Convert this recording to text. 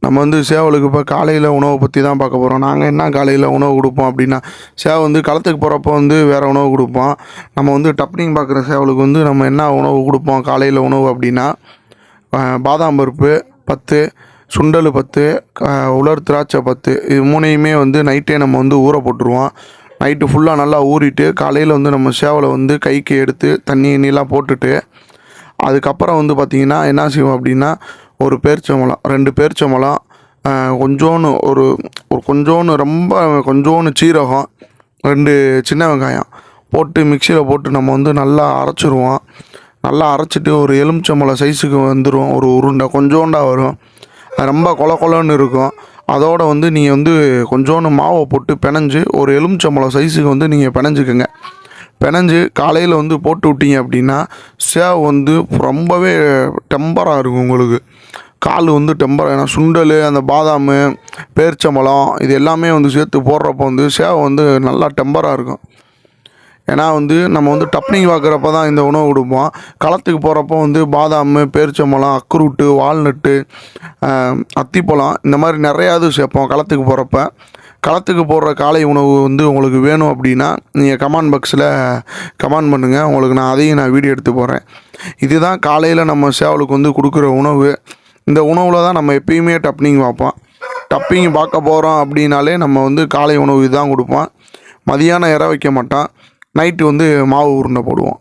நம்ம வந்து சேவலுக்கு இப்போ காலையில் உணவை பற்றி தான் பார்க்க போகிறோம். நாங்கள் என்ன காலையில் உணவு கொடுப்போம் அப்படின்னா, சேவை வந்து களத்துக்கு போகிறப்போ வந்து வேறு உணவு கொடுப்போம். நம்ம வந்து டப்னிங் பார்க்குற சேவலுக்கு வந்து நம்ம என்ன உணவு கொடுப்போம் காலையில் உணவு அப்படின்னா, பாதாம் பருப்பு 10, சுண்டல் 10, உலர் திராட்சை 10, இது மூணையுமே வந்து நைட்டே நம்ம வந்து ஊற போட்டுருவோம். நைட்டு ஃபுல்லாக நல்லா ஊறிட்டு காலையில் வந்து நம்ம சேவலை வந்து கைக்கு எடுத்து தண்ணி கிண்ணிலாம் போட்டுட்டு, அதுக்கப்புறம் வந்து பார்த்திங்கன்னா என்ன செய்வோம் அப்படின்னா, ஒரு பேரிச்சம்பழம் 2 பேரிச்சம்பழம், கொஞ்சோன்னு ஒரு ஒரு கொஞ்சோன்னு ரொம்ப கொஞ்சோன்னு சீரகம், 2 சின்ன வெங்காயம் போட்டு மிக்சியில் போட்டு நம்ம வந்து நல்லா அரைச்சிருவோம். நல்லா அரைச்சிட்டு ஒரு எலுமிச்சம்பழம் சைஸுக்கு வந்துடும். ஒரு உருண்டை கொஞ்சோண்டா வரும். அது ரொம்ப கொல கொலன்னு இருக்கும். அதோடு வந்து நீங்கள் வந்து கொஞ்சோண்டு மாவை போட்டு பிணைஞ்சு ஒரு எலுமிச்சம்பழம் சைஸுக்கு வந்து நீங்கள் பிணைஞ்சிக்கோங்க. பிணைஞ்சு காலையில் வந்து போட்டு விட்டீங்க அப்படின்னா சேவ் வந்து ரொம்பவே டெம்பராக இருக்கும். உங்களுக்கு கால் வந்து டெம்பர், ஏன்னா சுண்டல், அந்த பாதாம், பேரிச்சம்பழம் இது எல்லாமே வந்து சேர்த்து போடுறப்போ வந்து சேவ் வந்து நல்லா டெம்பராக இருக்கும். ஏன்னா வந்து நம்ம வந்து டப்னிங் பார்க்குறப்ப தான் இந்த உணவு கொடுப்போம். களத்துக்கு போகிறப்போ வந்து பாதாம், பேரிச்சம்பழம், அக்ரூட்டு, வால்நட்டு, அத்திப்பழம் இந்த மாதிரி நிறையா இது சேர்ப்போம் களத்துக்கு போகிறப்ப. களத்துக்கு போடுற காலை உணவு வந்து உங்களுக்கு வேணும் அப்படின்னா நீங்கள் கமெண்ட் பாக்ஸில் கமெண்ட் பண்ணுங்கள். உங்களுக்கு நான் வீடியோ எடுத்து போடுறேன். இதுதான் காலையில் நம்ம சேவலுக்கு வந்து கொடுக்குற உணவு. இந்த உணவில் தான் நம்ம எப்பயுமே டப்னிங் பார்ப்போம். டப்பிங் பார்க்க போகிறோம் அப்படின்னாலே நம்ம வந்து காலை உணவு இதுதான் கொடுப்போம். மதியானம் இற வைக்க மாட்டோம். நைட்டு வந்து மாவு உருண்டை போடுவோம்.